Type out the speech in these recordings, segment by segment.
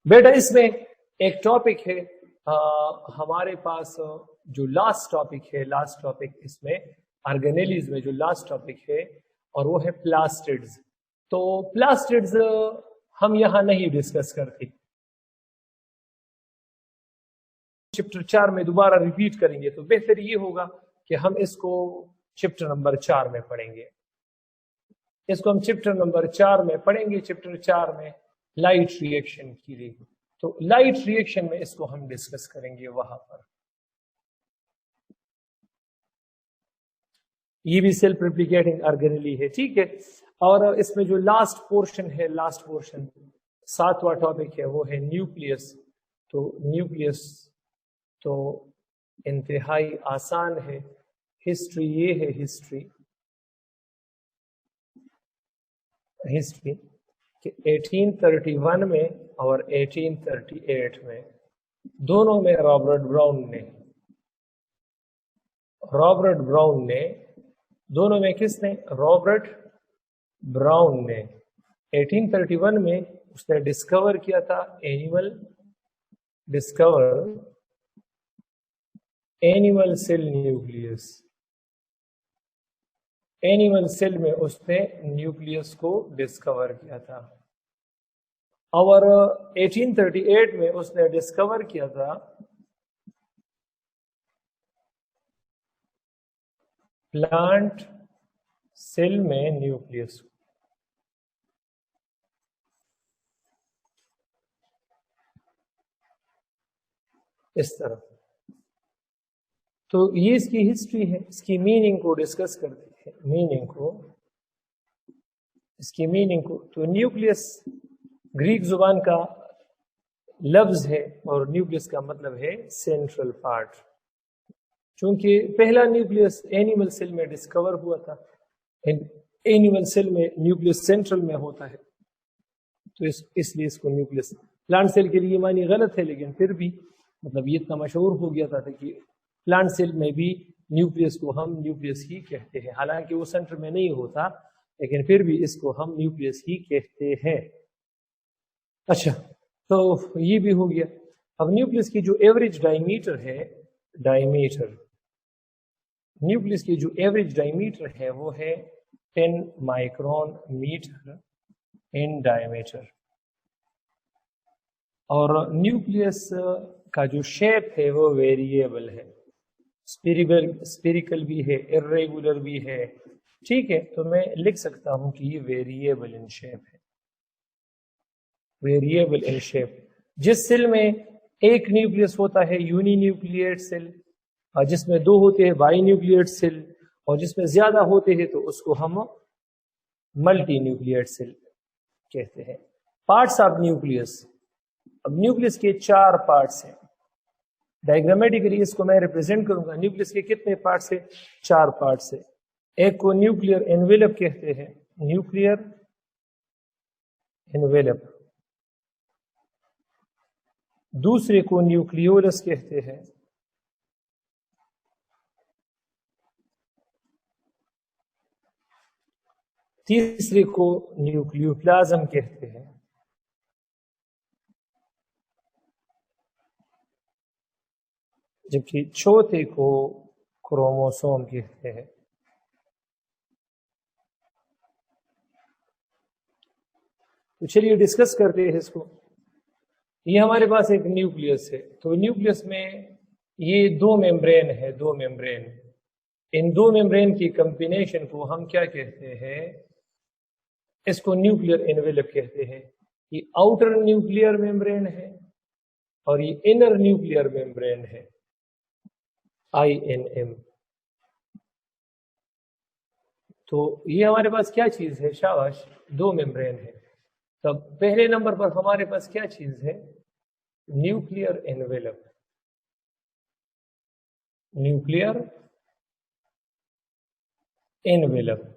बेटा इसमें एक टॉपिक है हमारे पास जो लास्ट टॉपिक इसमें ऑर्गेनेलीज में जो लास्ट टॉपिक है और वो है प्लास्टिड्स। तो प्लास्टिड्स हम यहां नहीं डिस्कस करते, चैप्टर 4 में दोबारा रिपीट करेंगे, तो बेहतर ये होगा कि हम इसको चैप्टर नंबर 4 में पढ़ेंगे। इसको हम चैप्टर नंबर 4 में पढ़ेंगे। चैप्टर 4 में लाइट रिएक्शन की रही, तो लाइट रिएक्शन में इसको हम डिस्कस करेंगे वहां पर। ये भी सेल्फ रेप्लिकेटिंग ऑर्गेनेली है, ठीक है। और इसमें जो लास्ट पोर्शन 7वां टॉपिक है वो है न्यूक्लियस। तो न्यूक्लियस तो इंतहाई आसान है। हिस्ट्री ये है, हिस्ट्री कि 1831 में और 1838 में दोनों में रॉबर्ट ब्राउन ने दोनों में किसने? रॉबर्ट ब्राउन ने 1831 में उसने डिस्कवर किया था animal cell nucleus. Animal cell में उसने न्यूक्लियस को डिस्कवर किया था। और 1838 में उसने डिस्कवर किया था प्लांट सेल में न्यूक्लियस। इस तरह तो ये इसकी हिस्ट्री है। इसकी मीनिंग को डिस्कस करते हैं, इसकी मीनिंग को। तो न्यूक्लियस ग्रीक जुबान का लफ्ज है और न्यूक्लियस का मतलब है सेंट्रल पार्ट। चूंकि पहला न्यूक्लियस एनिमल सेल में डिस्कवर हुआ था, एनिमल सेल में न्यूक्लियस सेंट्रल में होता है, तो इसलिए इसको न्यूक्लियस। प्लांट सेल के लिए मानी गलत है, लेकिन फिर भी मतलब ये इतना मशहूर हो गया था कि प्लांट सेल में भी न्यूक्लियस को हम न्यूक्लियस ही कहते हैं। हालांकि वो सेंटर में नहीं होता, लेकिन फिर भी इसको हम न्यूक्लियस ही कहते हैं। अच्छा, तो ये भी हो गया। अब न्यूक्लियस की जो एवरेज डायमीटर है, न्यूक्लियस की जो एवरेज डायमीटर है वो है 10 माइक्रोन मीटर इन डायमीटर। और न्यूक्लियस का जो शेप है वो वेरिएबल है, स्फेरिकल भी है, इर्रेगुलर भी है, ठीक है। तो मैं लिख सकता हूं कि ये वेरिएबल इन शेप है, वेरिएबल इन शेप। जिस सेल में एक न्यूक्लियस होता है यूनी न्यूक्लिएट सेल, और जिसमें 2 होते हैं बाई न्यूक्लिएट सेल, और जिसमें ज्यादा होते हैं तो उसको हम मल्टी न्यूक्लिएट सेल कहते हैं। Parts of nucleus. अब न्यूक्लियस के 4 पार्ट्स हैं। डायग्रामेटिकली इसको मैं रिप्रेजेंट करूंगा। न्यूक्लियस के कितने पार्ट्स है? 4 पार्ट्स है। एक को न्यूक्लियर एनवेलप कहते हैं, न्यूक्लियर एनवेलप। दूसरे को न्यूक्लियोलस कहते हैं, तीसरे को न्यूक्लियोप्लाज्म कहते हैं, जबकि चौथे को क्रोमोसोम कहते हैं। तो चलिए डिस्कस करते हैं इसको। ये हमारे पास एक न्यूक्लियस है। तो न्यूक्लियस में ये 2 मेम्ब्रेन है, 2 मेम्ब्रेन। इन 2 मेम्ब्रेन की कॉम्बिनेशन को हम क्या कहते हैं? इसको न्यूक्लियर एनवेलप कहते हैं। ये आउटर न्यूक्लियर मेम्ब्रेन है और ये इनर न्यूक्लियर मेम्ब्रेन है, INM। तो ये हमारे पास क्या चीज है? शाबाश, 2 मेम्ब्रेन है। तब पहले नंबर पर हमारे पास क्या चीज है? Nuclear envelope. Nuclear envelope.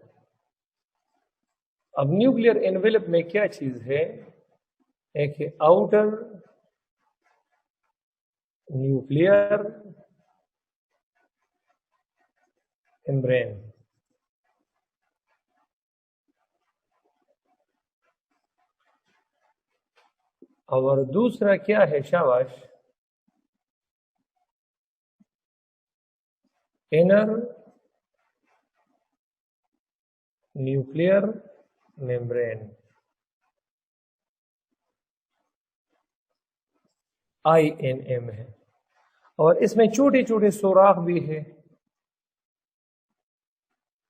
अब न्यूक्लियर एनवेलप में क्या चीज है? एक है आउटर न्यूक्लियर मेम्ब्रेन। اور دوسرا کیا ہے شاباش؟ انر نیوکلیئر میمبرین، INM ہے، اور اس میں چھوٹے چھوٹے سوراخ بھی ہے.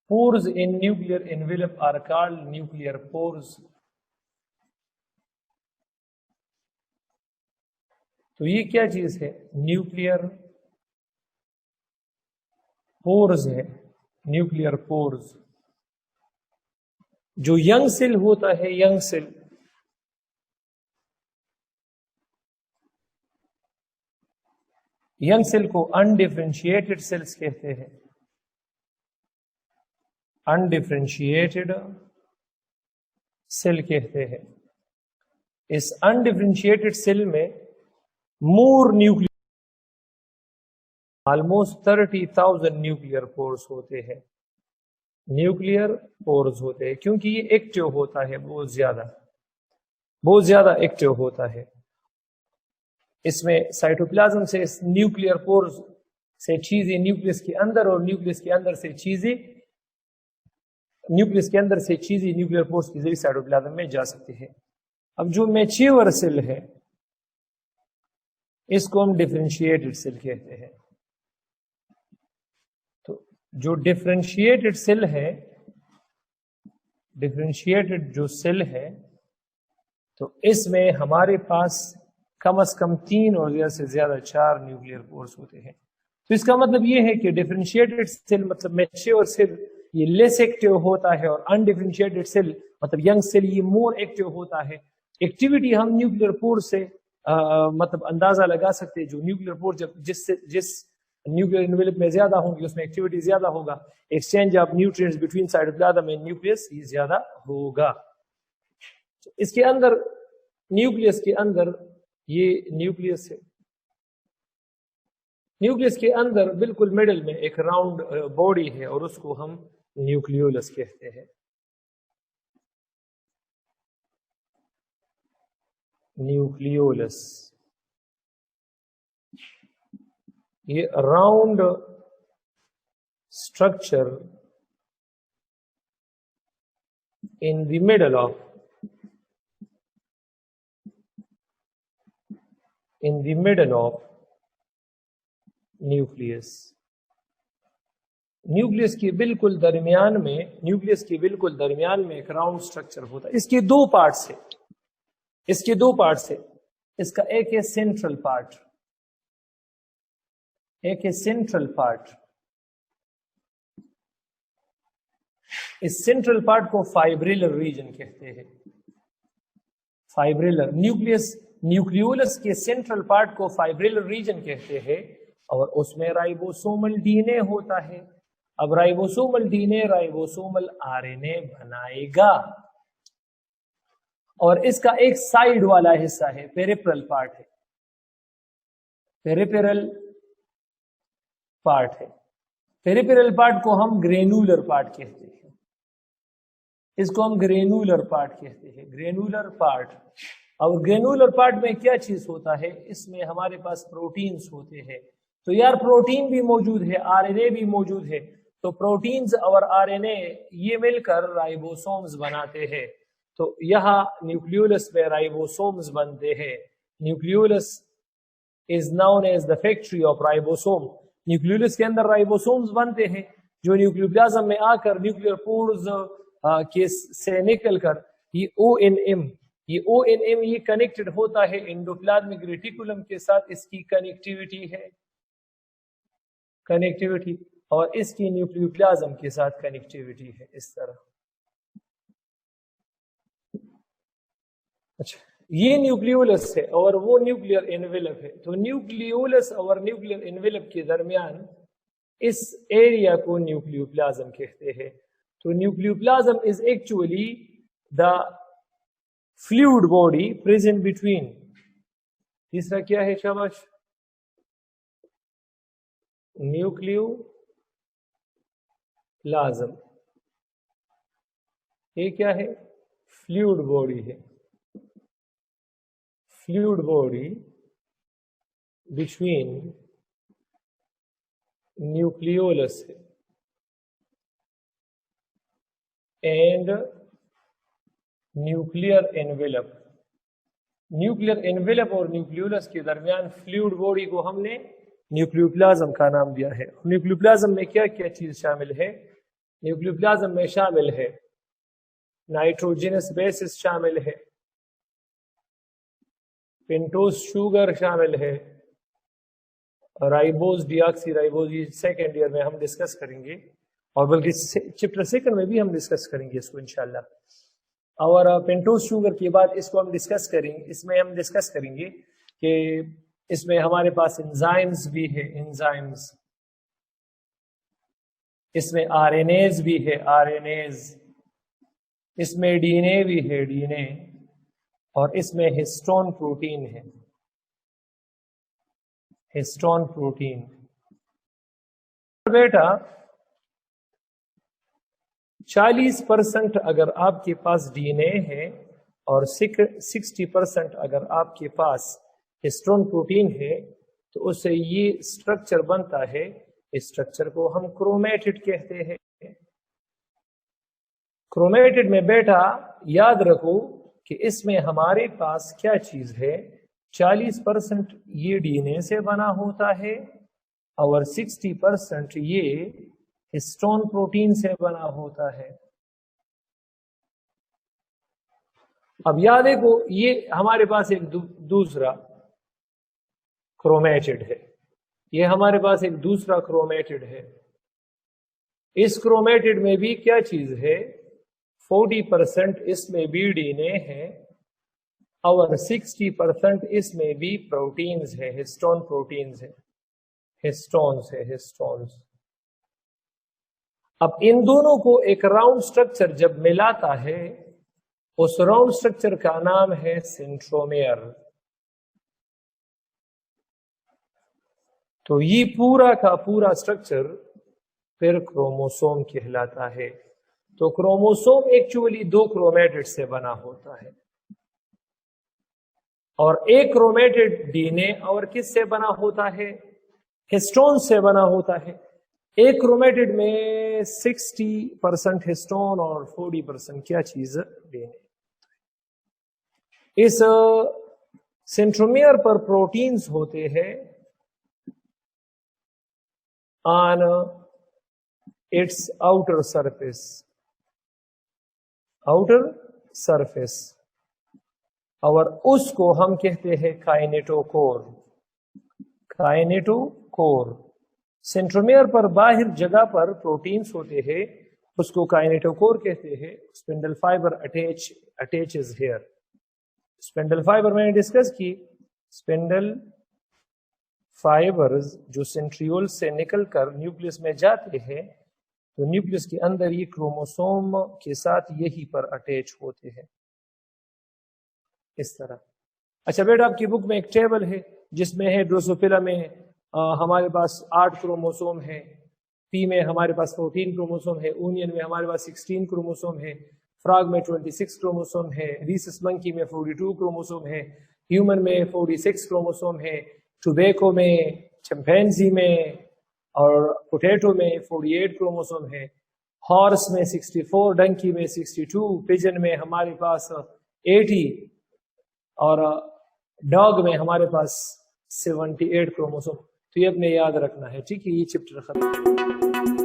pores in nuclear envelope are called nuclear pores. تو یہ کیا چیز ہے؟ نیوکلیئر پورز ہے. نیوکلیئر پورز جو ینگ سیل ہوتا ہے، ینگ سیل، ینگ سیل کو انڈیفرینشیٹڈ سیلز کہتے ہیں. انڈیفرینشیٹڈ سیل کہتے ہیں. اس انڈیفرینشیٹڈ سیل میں مور نیوکلیئر آلموسٹ 30,000 نیوکلیئر پورز ہوتے ہیں. نیوکلیئر پورز ہوتے ہیں کیونکہ یہ ایکٹیو ہوتا ہے، بہت زیادہ ایکٹیو ہوتا ہے. اس میں سائٹوپلازم سے اس نیوکلیئر پورز سے چیزیں نیوکلیس کے اندر، اور نیوکلیس کے اندر سے چیزیں نیوکلیئر پورز کے ذریعے سائٹوپلازم میں جا سکتی ہے. اب جو میچیور سیل ہے اس کو ہم ڈیفرینشیٹڈ سیل کہتے ہیں. تو جو ڈیفرینشیٹڈ سیل ہے، ڈیفرینشیٹڈ جو سیل ہے، تو اس میں ہمارے پاس کم از کم 3 اور زیادہ سے زیادہ 4 نیوکلیئر پورز ہوتے ہیں. تو اس کا مطلب یہ ہے کہ ڈیفرینشیٹڈ سیل مطلب میچیور سیل یہ لیس ایکٹیو ہوتا ہے، اور انڈیفرینشیٹڈ سیل مطلب ینگ سیل یہ مور ایکٹیو ہوتا ہے. ایکٹیویٹی ہم نیوکلیئر پور سے مطلب اندازہ لگا سکتے ہیں. جو نیوکلیئر پور جس نیوکلیئر انویلپ میں زیادہ ہوں گی اس میں ایکٹیویٹی زیادہ ہوگا. Exchange of nutrients between cytoplasm and nucleus یہ زیادہ ہوگا. اس کے اندر نیوکلیس کے اندر یہ نیوکلیس ہے. نیوکلیس کے اندر بالکل مڈل میں ایک راؤنڈ باڈی ہے اور اس کو ہم نیوکلیولس کہتے ہیں. نیوکلیولس یہ round structure in the middle of nucleus. Nucleus کے بالکل درمیان میں ایک راؤنڈ اسٹرکچر ہوتا ہے. اس کے 2 پارٹس ہیں. اس کا ایک ہے سینٹرل پارٹ. اس سینٹرل پارٹ کو فائبریلر ریجن کہتے ہیں. فائبریلر نیوکلیولس کے سینٹرل پارٹ کو فائبریلر ریجن کہتے ہیں، اور اس میں رائبوسومل ڈی این اے ہوتا ہے. اب ribosomal D N A ribosomal R N A بنائے گا، اور اس کا ایک سائیڈ والا حصہ ہے پیریپرل پارٹ ہے. پیریپرل پارٹ کو ہم گرینولر پارٹ کہتے ہیں. Granular part. اور گرینولر پارٹ میں کیا چیز ہوتا ہے؟ اس میں ہمارے پاس پروٹینز ہوتے ہیں. تو یار پروٹین بھی موجود ہے، آر این اے بھی موجود ہے. تو پروٹینز اور آر این اے یہ مل کر رائبوسومز بناتے ہیں. تو یہاں نیوکلیولس میں رائبوسومز بنتے ہیں. نیوکلیولس is known as the factory of ribosome. نیوکلیولس کے اندر رائبوسومز بنتے ہیں جو نیوکلیوپلازم میں آ کر نیوکلیئر پورز سے نکل کر یہ او این ایم یہ کنیکٹڈ ہوتا ہے انڈوپلازمک ریٹیکولم کے ساتھ. اس کی کنیکٹیوٹی اور اس کی نیوکلیوپلازم کے ساتھ کنیکٹیوٹی ہے اس طرح. اچھا، یہ نیوکلیولس ہے اور وہ نیوکلیئر انویلپ ہے. تو نیوکلیولس اور نیوکلیئر انویلپ کے درمیان اس ایریا کو نیوکلیوپلازم کہتے ہیں. تو nucleoplasm is actually the fluid body present between. تیسرا کیا ہے شاباش؟ نیوکلیوپلازم. یہ کیا ہے؟ فلوئڈ باڈی ہے. fluid body between nucleolus and nuclear envelope. Nuclear envelope और न्यूक्लियोलस के दरमियान फ्लूइड बॉडी को हमने न्यूक्लियोप्लाज्म का नाम दिया है। न्यूक्लियोप्लाज्म में क्या क्या चीज शामिल है? न्यूक्लियोप्लाज्म में शामिल है नाइट्रोजनस बेसिस शामिल है, पेंटोस शुगर शामिल है, राइबोज डीऑक्सी राइबोज, ये सेकेंड ईयर में हम डिस्कस करेंगे और बल्कि चैप्टर सेकंड में भी हम डिस्कस करेंगे इसको इंशाल्लाह। और पेंटोस शुगर के बाद इसको हम डिस्कस करेंगे, इसमें हम डिस्कस करेंगे कि इसमें हमारे पास एंजाइम्स भी है, एंजाइम्स, इसमें आरएनएज भी है, आरएनएज, इसमें डीएनए भी है, डीएनए, और इसमें हिस्टोन प्रोटीन है, हिस्टोन प्रोटीन। बेटा 40% अगर आपके पास डीएनए है और 60% अगर आपके पास हिस्टोन प्रोटीन है तो उससे ये स्ट्रक्चर बनता है। इस स्ट्रक्चर को हम क्रोमेटिड कहते हैं। क्रोमेटिड में बेटा याद रखो कि इसमें हमारे पास क्या चीज है, 40% ये डीएनए से बना होता है और 60% ये हिस्टोन प्रोटीन से बना होता है। अब याद देखो, ये हमारे पास एक दूसरा क्रोमेटिड है, ये हमारे पास एक दूसरा क्रोमेटिड है। इस क्रोमेटिड में भी क्या चीज है, 40% इसमें भी डीएनए है और 60% इसमें भी प्रोटीन्स है, हिस्टोन प्रोटीन्स है, हिस्टोन्स है, हिस्टोन्स। अब इन दोनों को एक राउंड स्ट्रक्चर जब मिलाता है, उस राउंड स्ट्रक्चर का नाम है सेंट्रोमियर। तो ये पूरा का पूरा स्ट्रक्चर फिर क्रोमोसोम कहलाता है। तो क्रोमोसोम एक्चुअली 2 क्रोमेटिड से बना होता है और एक क्रोमेटिड डीएनए और किससे बना होता है, हिस्टोन से बना होता है। एक क्रोमेटिड में 60% हिस्टोन और 40% क्या चीज, डीएनए। इस सेंट्रोमियर पर प्रोटीन्स होते हैं on it's outer surface, outer surface, और उसको हम कहते हैं काइनेटोकोर, काइनेटोकोर। सेंट्रोमियर पर बाहर जगह पर प्रोटीन्स होते हैं, उसको काइनेटोकोर कहते हैं। Spindle fibre attaches here. Spindle fibre मैंने डिस्कस की, स्पिंडल फाइबर्स जो सेंट्रियोल से निकलकर न्यूक्लियस में जाते हैं, तो न्यूक्लियस के अंदर ये क्रोमोसोम के साथ यही पर अटैच होते हैं इस तरह। अच्छा बेटा, आपकी बुक में एक टेबल है जिसमें है ड्रोसोफिला में हमारे पास 8 क्रोमोसोम है, पी में हमारे पास 14 क्रोमोसोम है, ओनियन में हमारे पास 16 क्रोमोसोम है, फ्रॉग में 26 क्रोमोसोम है, रीसस मंकी में 42 क्रोमोसोम है, ह्यूमन में 46 क्रोमोसोम है, टोबैको में, चिंपैंजी में और पोटैटो में 48 क्रोमोसोम है, हॉर्स में 64, डंकी में 62, पिजन में हमारे पास 80 और डॉग में हमारे पास 78 क्रोमोसोम। तो ये अपने याद रखना है, ठीक है। ये चैप्टर खत्म।